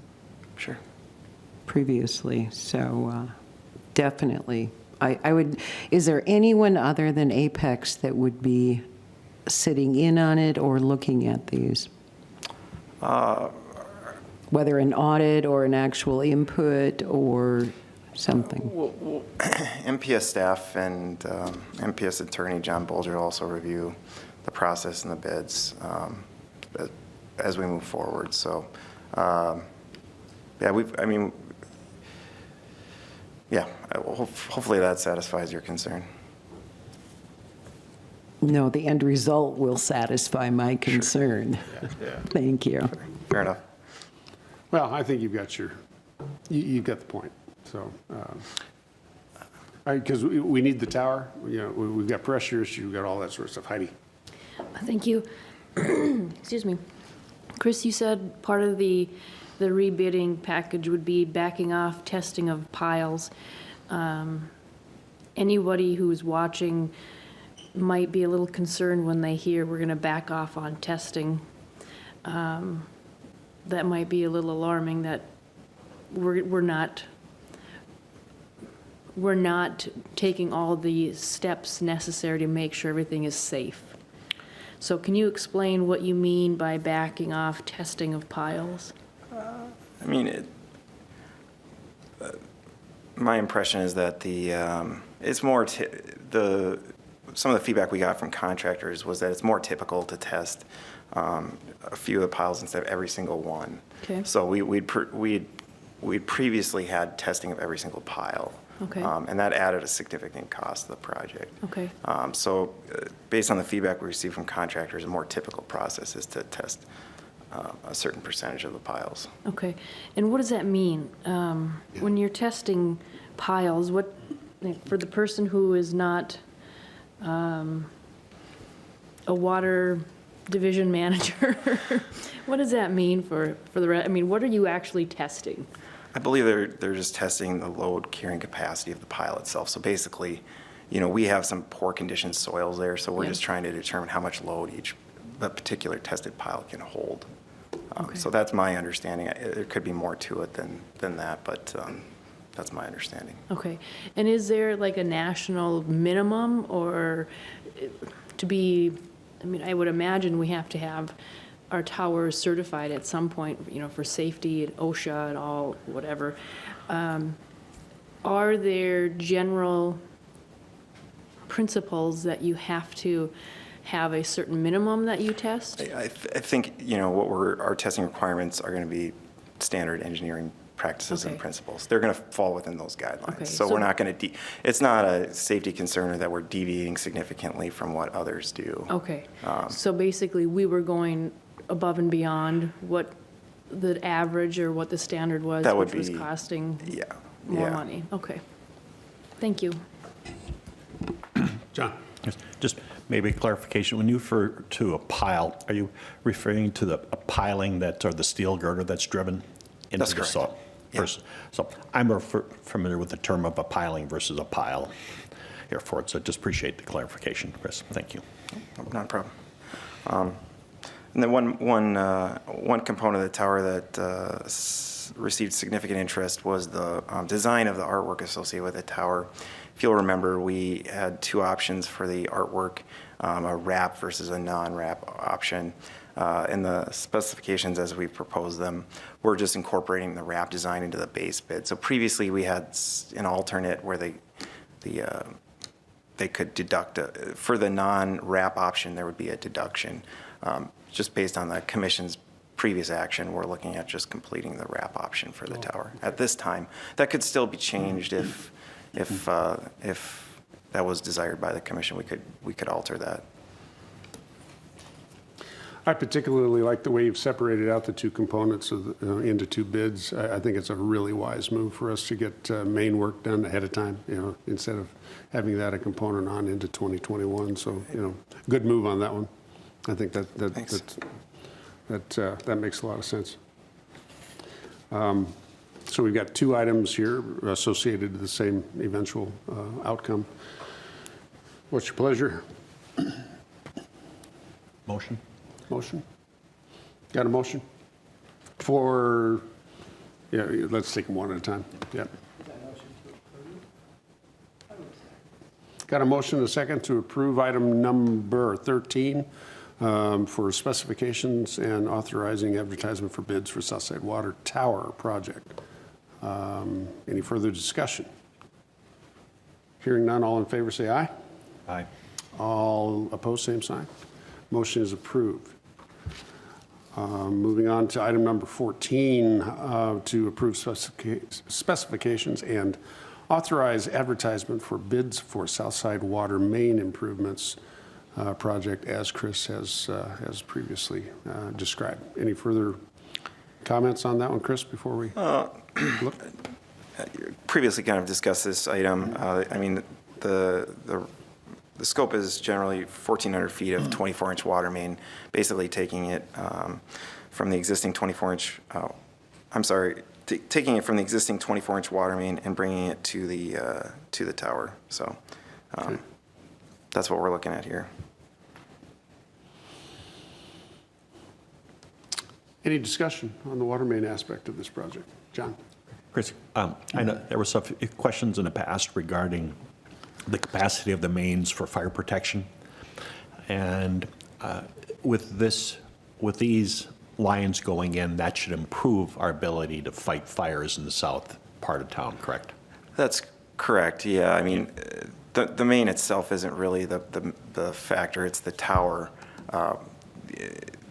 So definitely. I would, is there anyone other than Apex that would be sitting in on it or looking at these? Whether an audit or an actual input or something? MPS staff and MPS attorney John Bolger also review the process and the bids as we move forward. So, hopefully that satisfies your concern. No, the end result will satisfy my concern. Sure. Yeah. Thank you. Fair enough. Well, I think you've got the point. So, because we need the tower, we've got pressure issues, we've got all that sort of stuff. Heidi? Thank you. Excuse me. Chris, you said part of the rebidding package would be backing off testing of piles. Anybody who's watching might be a little concerned when they hear we're going to back off on testing. That might be a little alarming that we're not taking all the steps necessary to make sure everything is safe. So can you explain what you mean by backing off testing of piles? My impression is that it's more some of the feedback we got from contractors was that it's more typical to test a few of the piles instead of every single one. Okay. So we'd we'd previously had testing of every single pile. Okay. And that added a significant cost to the project. Okay. So based on the feedback we received from contractors, a more typical process is to test a certain percentage of the piles. Okay, and what does that mean? When you're testing piles, what, like, for the person who is not a water division manager, what does that mean for I mean, what are you actually testing? I believe they're just testing the load carrying capacity of the pile itself. So basically, we have some poor conditioned soils there, so we're Yeah. just trying to determine how much load each particular tested pile can hold. Okay. So that's my understanding. There could be more to it than that, but that's my understanding. Okay, and is there like a national minimum, or to be, I mean, I would imagine we have to have our towers certified at some point, for safety and OSHA and all, whatever. Are there general principles that you have to have a certain minimum that you test? I think, our testing requirements are going to be standard engineering practices and Okay. principles. They're going to fall within those guidelines. Okay, So so- we're not going to, it's not a safety concern or that we're deviating significantly from what others do. Okay, so basically, we were going above and beyond what the average or what the standard was, That would which was be- costing Yeah. more yeah. money. Okay, thank you. John? Yes, just maybe a clarification. When you refer to a pile, are you referring to a piling or the steel girder that's driven into That's the correct. soil? Yeah. So I'm more familiar with the term of a piling versus a pile here for it, so just appreciate the clarification, Chris. Thank you. Not a problem. And then one component of the tower that received significant interest was the design of the artwork associated with the tower. If you'll remember, we had two options for the artwork, a wrap versus a non-wrap option. In the specifications as we proposed them, we're just incorporating the wrap design into the base bid. So previously, we had an alternate where they could deduct, for the non-wrap option, there would be a deduction. Just based on the commission's previous action, we're looking at just completing the wrap option for the tower at this time. That could still be changed if that was desired by the commission. We could alter that. I particularly like the way you've separated out the two components into two bids. I think it's a really wise move for us to get main work done ahead of time, instead of having that a component on into 2021. So, good move on that one. I think Thanks. that makes a lot of sense. So we've got two items here associated to the same eventual outcome. What's your pleasure? Motion? Motion? Got a motion? For, let's take them one at a time. Yep. Got a motion and a second to approve item number 13 for specifications and authorizing advertisement for bids for Southside Water Tower project. Any further discussion? Hearing none, all in favor say aye. Aye. All opposed, same sign. Motion is approved. Moving on to item number 14, to approve specifications and authorize advertisement for bids for Southside Water Main Improvements project, as Chris has previously described. Any further comments on that one, Chris, before we look? Previously kind of discussed this item. I mean, the scope is generally 1,400 feet of 24-inch water main, basically taking it from the existing 24-inch, taking it from the existing 24-inch water main and bringing it to the tower. So that's what we're looking at here. Any discussion on the water main aspect of this project? John? Chris, I know there were some questions in the past regarding the capacity of the mains for fire protection. And with these lines going in, that should improve our ability to fight fires in the south part of town, correct? That's correct, yeah. I mean, the main itself isn't really the factor, it's the tower.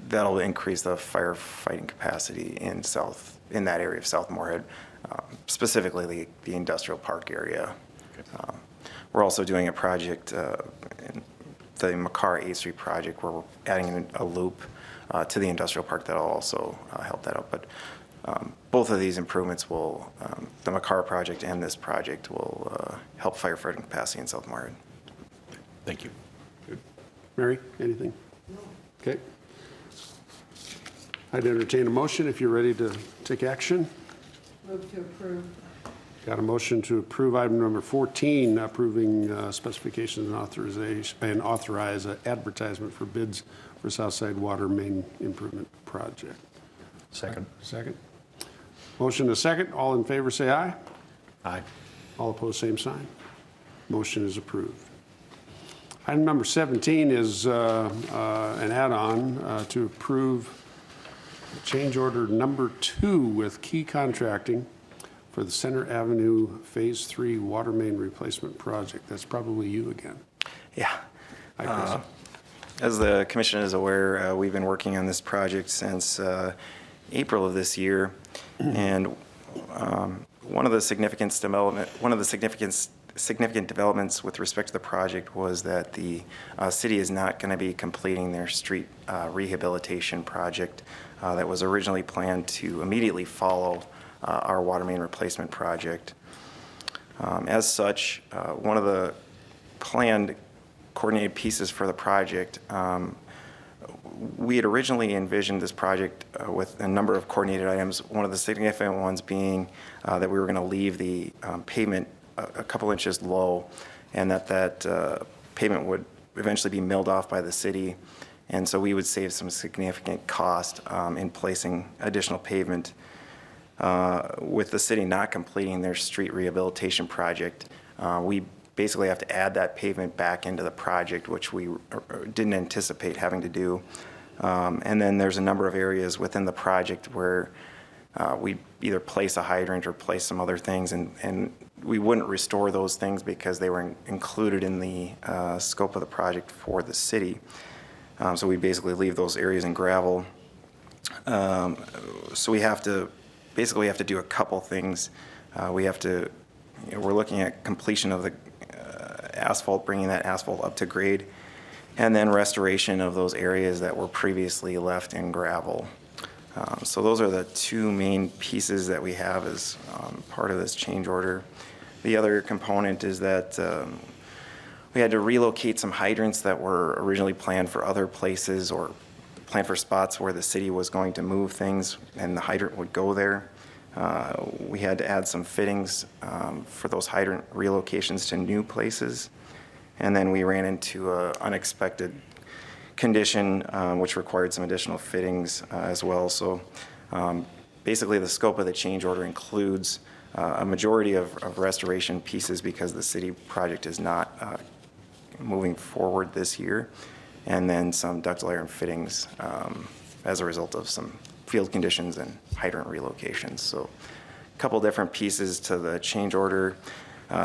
That'll increase the firefighting capacity in that area of South Moorhead. specifically the industrial park area. We're also doing a project, in the McCarr 8th Street project, where we're adding a loop to the industrial park that'll also help that out. But both of these improvements will, the McCarr project and this project will help firefighting capacity in South Moorhead. Thank you. Mary, anything? Okay. I'd entertain a motion if you're ready to take action. Move to approve. Got a motion to approve item number 14, approving specifications and authorization, and authorize an advertisement for bids for Southside Water Main Improvement Project. Second. Second. Motion to second. All in favor, say aye. Aye. All opposed, same sign. Motion is approved. Item number 17 is an add-on to approve change order number 2 with Key Contracting for the Center Avenue Phase 3 Water Main Replacement Project. That's probably you again. Yeah. Hi, Chris. As the commission is aware, we've been working on this project since April of this year, and one of the significant developments with respect to the project was that the city is not going to be completing their street rehabilitation project that was originally planned to immediately follow our water main replacement project. As such, one of the planned coordinated pieces for the project, we had originally envisioned this project with a number of coordinated items, one of the significant ones being that we were going to leave the pavement a couple inches low, and that pavement would eventually be milled off by the city, and so we would save some significant cost in placing additional pavement. With the city not completing their street rehabilitation project, we basically have to add that pavement back into the project, which we didn't anticipate having to do. And then there's a number of areas within the project where we either place a hydrant or place some other things, and we wouldn't restore those things because they were included in the scope of the project for the city. So we basically leave those areas in gravel. So we have to do a couple things. We're looking at completion of the asphalt, bringing that asphalt up to grade, and then restoration of those areas that were previously left in gravel. So those are the two main pieces that we have as part of this change order. The other component is that we had to relocate some hydrants that were originally planned for other places or planned for spots where the city was going to move things and the hydrant would go there. We had to add some fittings for those hydrant relocations to new places. And then we ran into an unexpected condition which required some additional fittings as well. So basically the scope of the change order includes a majority of restoration pieces because the city project is not moving forward this year, and then some ductile iron fittings as a result of some field conditions and hydrant relocations. So a couple different pieces to the change order.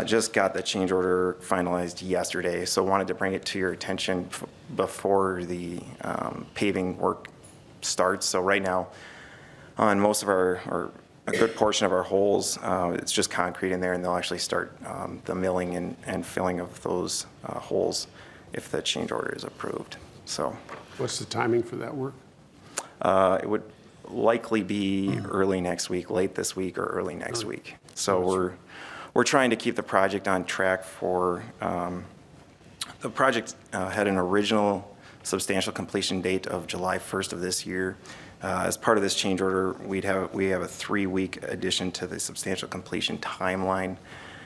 Just got the change order finalized yesterday, so wanted to bring it to your attention before the paving work starts. So right now, on most of or a good portion of our holes, it's just concrete in there, and they'll actually start the milling and filling of those holes if the change order is approved. So, What's the timing for that work? it would likely be early next week, late this week or early next week. So we're trying to keep the project on track for, the project had an original substantial completion date of July 1st of this year. As part of this change order, we have a 3-week addition to the substantial completion timeline,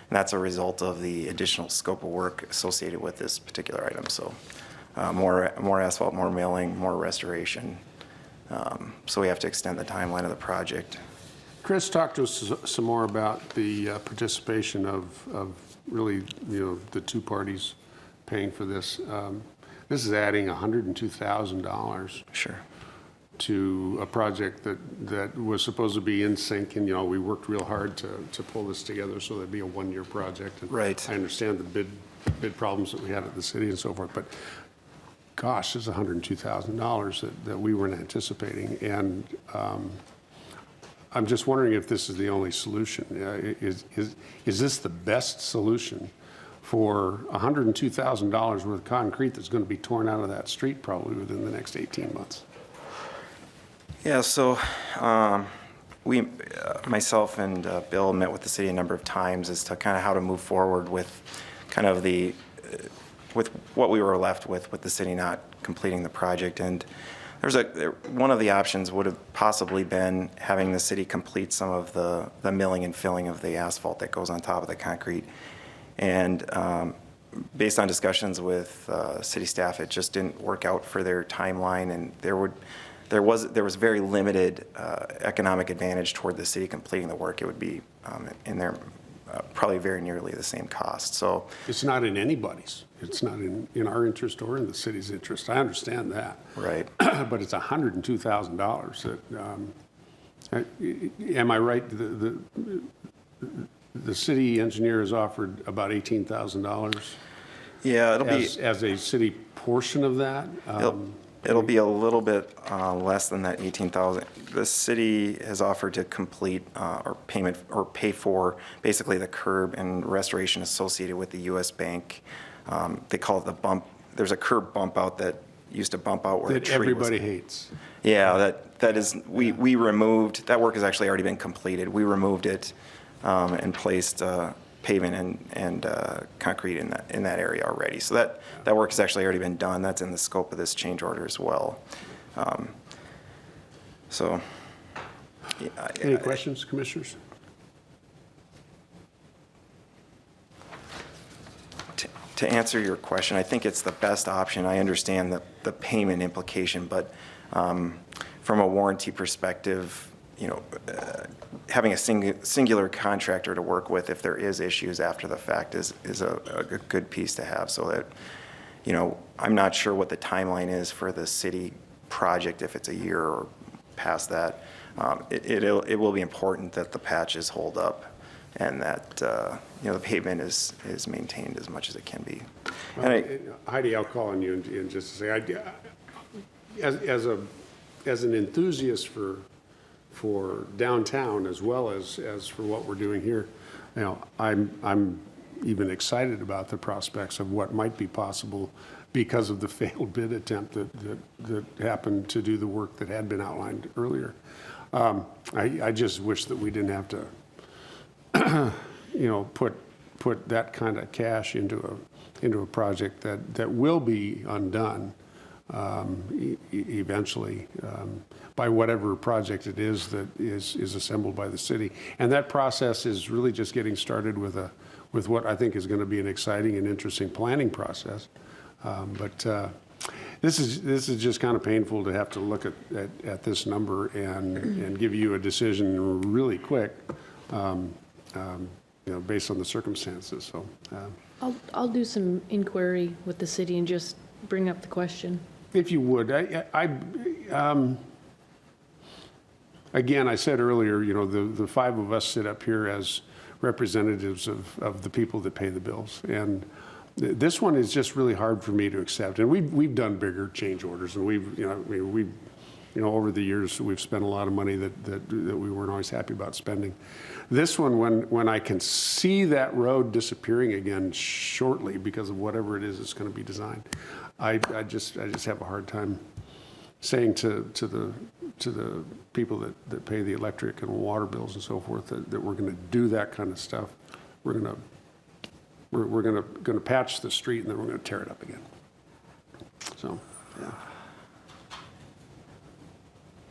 and that's a result of the additional scope of work associated with this particular item. So more asphalt, more milling, more restoration. So we have to extend the timeline of the project. Chris, talk to us some more about the participation of really, the two parties paying for this. This is adding $102,000 Sure. to a project that was supposed to be in sync, and we worked real hard to pull this together so that'd be a 1-year project. And Right. I understand the bid problems that we had at the city and so forth, but gosh, this is $102,000 that we weren't anticipating, and I'm just wondering if this is the only solution. Is this the best solution for $102,000 worth of concrete that's going to be torn out of that street probably within the next 18 months? Yeah, so we, myself and Bill met with the city a number of times as to kind of how to move forward with kind of with what we were left with the city not completing the project. And one of the options would have possibly been having the city complete some of the milling and filling of the asphalt that goes on top of the concrete. And based on discussions with city staff, it just didn't work out for their timeline, and there was very limited economic advantage toward the city completing the work. It would be in their probably very nearly the same cost. So It's not in anybody's. It's not in our interest or in the city's interest. I understand that. right. But it's $102,000. Am I right? The city engineer has offered about $18,000 Yeah, it'll be as a city portion of that. it'll be a little bit less than that 18,000. The city has offered to complete or pay for basically the curb and restoration associated with the U.S. Bank. They call it the bump. There's a curb bump out that used to bump out where a That tree everybody was. hates. Yeah, that is, we removed, that work has actually already been completed. We removed it and placed pavement and concrete in that area already. So that work has actually already been done. That's in the scope of this change order as well. So. Any questions, commissioners? To answer your question, I think it's the best option. I understand the payment implication, but from a warranty perspective, having a singular contractor to work with if there is issues after the fact is a good piece to have, so that, I'm not sure what the timeline is for the city project, if it's a year or past that. It will be important that the patches hold up and that, the pavement is maintained as much as it can be. And Heidi, I'll call on you and just to say, as an enthusiast for downtown as well as for what we're doing here, I'm even excited about the prospects of what might be possible because of the failed bid attempt that happened to do the work that had been outlined earlier. I just wish that we didn't have to put that kind of cash into a project that will be undone eventually by whatever project it is that is assembled by the city. And that process is really just getting started with what I think is going to be an exciting and interesting planning process. But this is just kind of painful to have to look at this number and give you a decision really quick. Based on the circumstances. So, I'll do some inquiry with the city and just bring up the question. if you would, again, I said earlier, the five of us sit up here as representatives of the people that pay the bills, and this one is just really hard for me to accept. And we've done bigger change orders, and we've over the years, we've spent a lot of money that we weren't always happy about spending. This one, when I can see that road disappearing again shortly because of whatever it is that's going to be designed, I just have a hard time saying to the people that pay the electric and water bills and so forth that we're going to do that kind of stuff. We're going to patch the street and then we're going to tear it up again. So, yeah.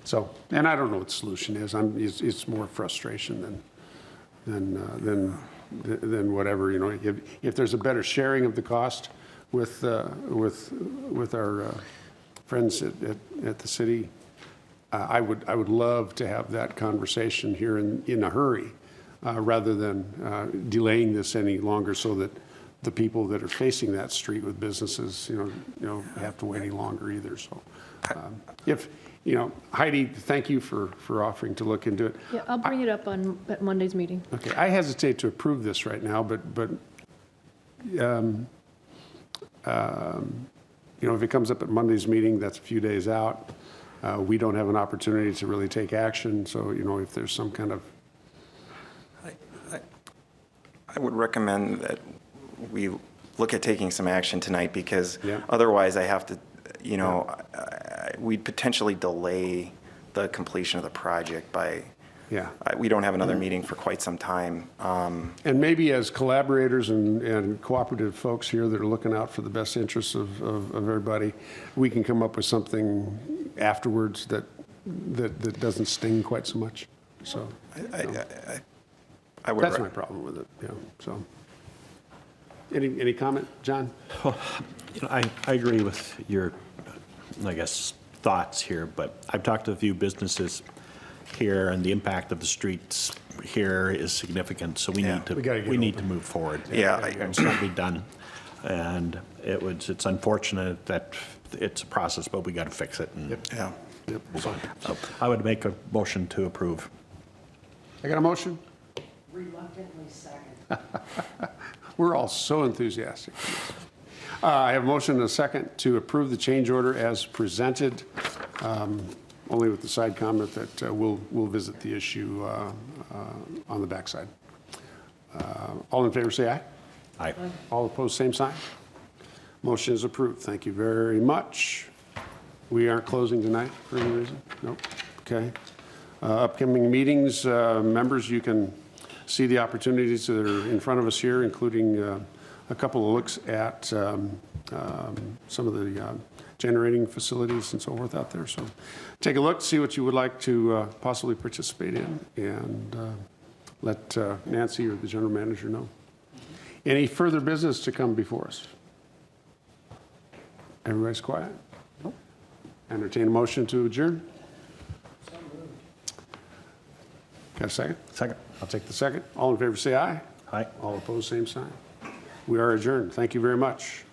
So, and I don't know what the solution is. It's more frustration than whatever. If there's a better sharing of the cost with our friends at the city, I would love to have that conversation here in a hurry, rather than delaying this any longer, so that the people that are facing that street with businesses, have to wait any longer either. So, Heidi, thank you for offering to look into it. Yeah, I'll bring it up at Monday's meeting. Okay, I hesitate to approve this right now, but if it comes up at Monday's meeting, that's a few days out. We don't have an opportunity to really take action, so, if there's some kind of, I would recommend that we look at taking some action tonight, because Yeah. otherwise I have to, we'd potentially delay the completion of the project by, yeah. we don't have another meeting for quite some time. And maybe as collaborators and cooperative folks here that are looking out for the best interests of everybody, we can come up with something afterwards that doesn't sting quite so much. So I would. that's my problem with it, so. Any comment, John? I agree with your, I guess, thoughts here, but I've talked to a few businesses here, and the impact of the streets here is significant, so we Yeah. need to, We gotta get we need to open. move forward. Yeah. It's got to be done. And it's unfortunate that it's a process, but we got to fix it. And Yeah. Yep. so I would make a motion to approve. I got a motion? Reluctantly second. We're all so enthusiastic. I have a motion and a second to approve the change order as presented, only with the side comment that we'll visit the issue on the backside. All in favor, say aye. Aye. All opposed, same sign. Motion is approved. Thank you very much. We aren't closing tonight for any reason? Nope. Okay. Upcoming meetings, members, you can see the opportunities that are in front of us here, including a couple of looks at some of the generating facilities and so forth out there. So take a look, see what you would like to possibly participate in, and let Nancy or the general manager know. Any further business to come before us? Everybody's quiet? Entertain a motion to adjourn? Got a second? Second. I'll take the second. All in favor, say aye. Aye. All opposed, same sign. We are adjourned. Thank you very much.